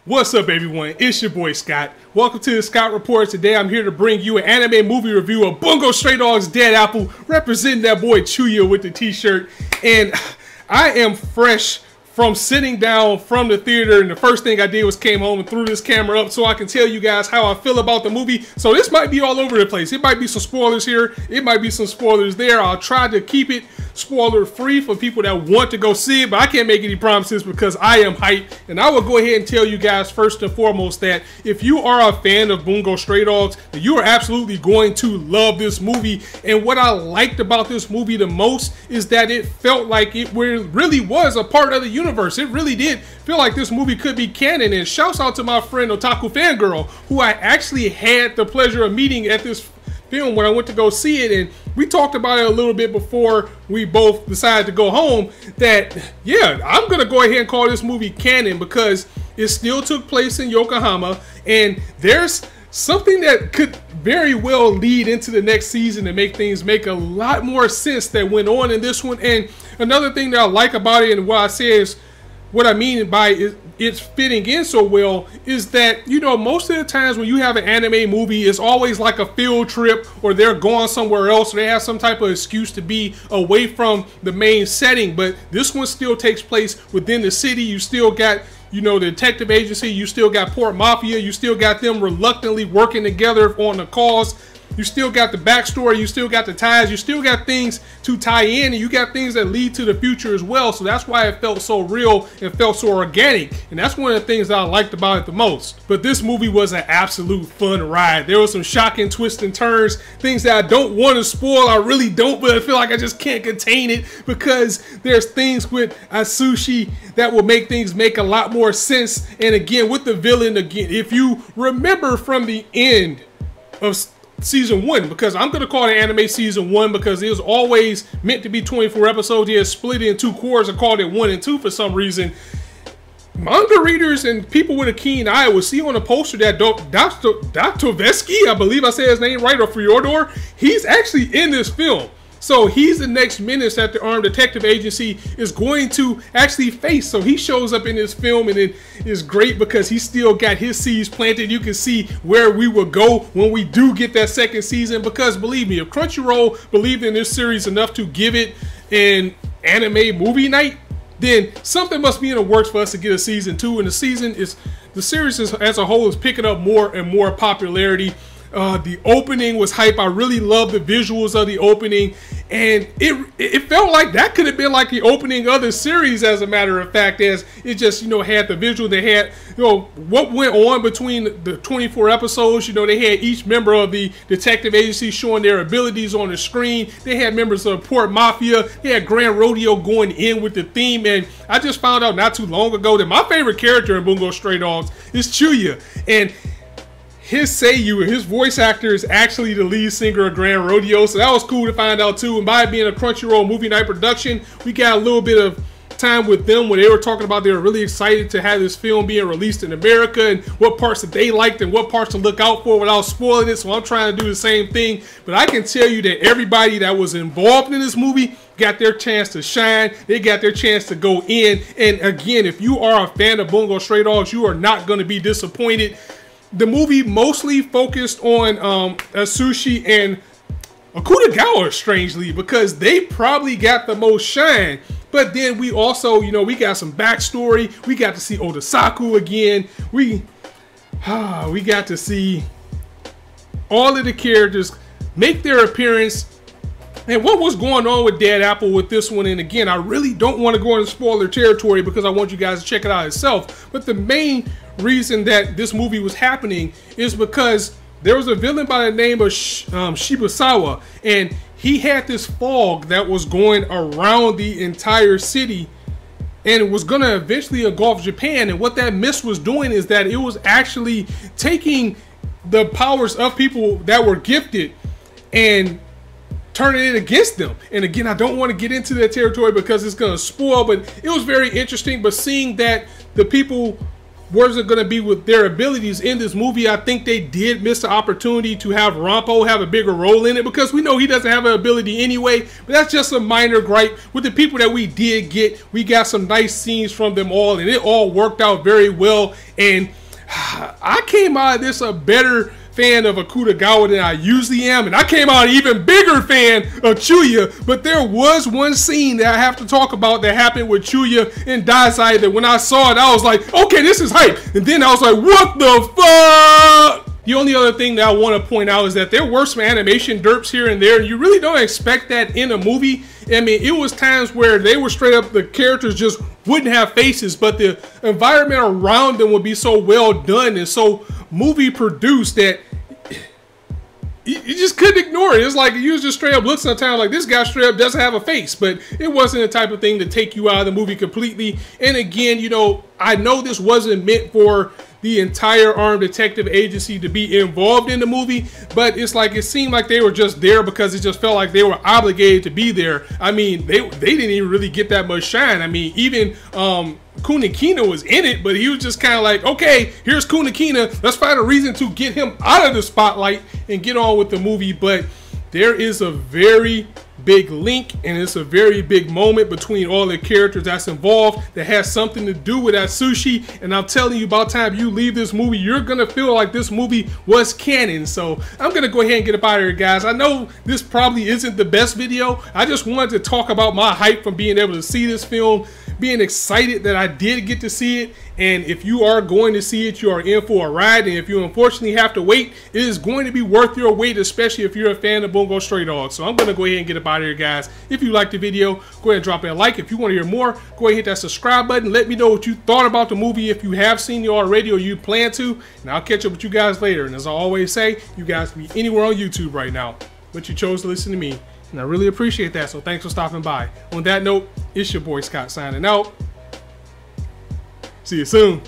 What's up, everyone? It's your boy Scott. Welcome to the Scott Report. Today I'm here to bring you an anime movie review of Bungo Stray Dogs Dead Apple, representing that boy Chuki with the t-shirt. And I am fresh from sitting down from the theater, and the first thing I did was came home and threw this camera up so I can tell you guys how I feel about the movie. So this might be all over the place. It might be some spoilers here, it might be some spoilers there. I'll try to keep it spoiler free for people that want to go see it, but I can't make any promises because I am hyped. And I will go ahead and tell you guys first and foremost that if you are a fan of Bungo Stray Dogs, then you are absolutely going to love this movie. And what I liked about this movie the most is that it felt like it really was a part of the universe. It really did feel like this movie could be canon. And shouts out to my friend Otaku Fangirl, who I actually had the pleasure of meeting at this film when I went to go see it, and we talked about it a little bit before we both decided to go home, that yeah, I'm gonna go ahead and call this movie canon because it still took place in Yokohama, and there's something that could very well lead into the next season and make things make a lot more sense that went on in this one. And another thing that I like about it, and what I say is what I mean by it's fitting in so well, is that, you know, most of the times when you have an anime movie, it's always like a field trip, or they're going somewhere else, or they have some type of excuse to be away from the main setting. But this one still takes place within the city. You still got, you know, the detective agency, you still got Port Mafia, you still got them reluctantly working together on the cause. You still got the backstory, you still got the ties, you still got things to tie in, and you got things that lead to the future as well. So that's why it felt so real and felt so organic. And that's one of the things that I liked about it the most. But this movie was an absolute fun ride. There was some shocking twists and turns, things that I don't want to spoil. I really don't, but I feel like I just can't contain it because there's things with Atsushi that will make things make a lot more sense. And again, with the villain, again, if you remember from the end of season 1, because I'm going to call it anime season 1 because it was always meant to be 24 episodes. He has split it in 2 cores and called it 1 and 2 for some reason. Manga readers and people with a keen eye will see on the poster that Dostoevsky, I believe I said his name right, or Fyodor, he's actually in this film. So he's the next menace that the Armed Detective Agency is going to actually face. So he shows up in this film, and it is great because he still got his seeds planted. You can see where we will go when we do get that second season, because believe me, if Crunchyroll believed in this series enough to give it an anime movie night, then something must be in the works for us to get a season 2. And the series as a whole is picking up more and more popularity. The opening was hype. I really love the visuals of the opening, and it felt like that could have been like the opening of the series, as a matter of fact, as it just, you know, had the visual. They had, you know, what went on between the 24 episodes. You know, they had each member of the detective agency showing their abilities on the screen. They had members of Port Mafia. They had Grand Rodeo going in with the theme. And I just found out not too long ago that my favorite character in Bungo Stray Dogs is Chuki, and his seiyuu, his voice actor, is actually the lead singer of Grand Rodeo. So that was cool to find out too. And by it being a Crunchyroll movie night production, we got a little bit of time with them where they were talking about they were really excited to have this film being released in America, and what parts that they liked and what parts to look out for without spoiling it. So I'm trying to do the same thing. But I can tell you that everybody that was involved in this movie got their chance to shine. They got their chance to go in. And again, if you are a fan of Bungo Stray Dogs, you are not going to be disappointed. The movie mostly focused on Atsushi and Akutagawa, strangely, because they probably got the most shine. But then we also, you know, we got some backstory. We got to see Odasaku again. We got to see all of the characters make their appearance. And what was going on with Dead Apple with this one? And again, I really don't want to go into spoiler territory because I want you guys to check it out yourself. But the main reason that this movie was happening is because there was a villain by the name of Shibusawa, and he had this fog that was going around the entire city, and it was going to eventually engulf Japan. And what that mist was doing is that it was actually taking the powers of people that were gifted and turning it against them. And again, I don't want to get into that territory because it's going to spoil, but it was very interesting. But seeing that the people where's it going to be with their abilities in this movie. I think they did miss the opportunity to have Rampo have a bigger role in it, because we know he doesn't have an ability anyway. But that's just a minor gripe. With the people that we did get, we got some nice scenes from them all, and it all worked out very well. And I came out of this a better fan of Akutagawa than I usually am, and I came out an even bigger fan of Chuya. But there was one scene that I have to talk about that happened with Chuya and Dazai that when I saw it, I was like, okay, this is hype. And then I was like, what the fuck? The only other thing that I want to point out is that there were some animation derps here and there. You really don't expect that in a movie. I mean, it was times where they were straight up, the characters just wouldn't have faces, but the environment around them would be so well done and so movie produced that you just couldn't ignore it. It's like you just straight up look sometimes like this guy straight up doesn't have a face, but it wasn't the type of thing to take you out of the movie completely. And again, you know, I know this wasn't meant for the entire Armed Detective Agency to be involved in the movie, but it's like it seemed like they were just there because it just felt like they were obligated to be there. I mean, they didn't even really get that much shine. I mean, even Kunikina was in it, but he was just kind of like, okay, here's Kunikina, let's find a reason to get him out of the spotlight and get on with the movie. But there is a very big link, and it's a very big moment between all the characters that's involved that has something to do with Atsushi. And I'm telling you, by the time you leave this movie, you're gonna feel like this movie was canon. So I'm gonna go ahead and get up out of here, guys. I know this probably isn't the best video. I just wanted to talk about my hype from being able to see this film, being excited that I did get to see it. And if you are going to see it, you are in for a ride. And if you unfortunately have to wait, it is going to be worth your wait, especially if you're a fan of Bungo Stray Dogs. So I'm going to go ahead and get up out of here, guys. If you liked the video, go ahead and drop a like. If you want to hear more, go ahead and hit that subscribe button. Let me know what you thought about the movie, if you have seen it already or you plan to. And I'll catch up with you guys later. And as I always say, you guys can be anywhere on YouTube right now, but you chose to listen to me. And I really appreciate that. So thanks for stopping by. On that note, it's your boy Scott signing out. See you soon.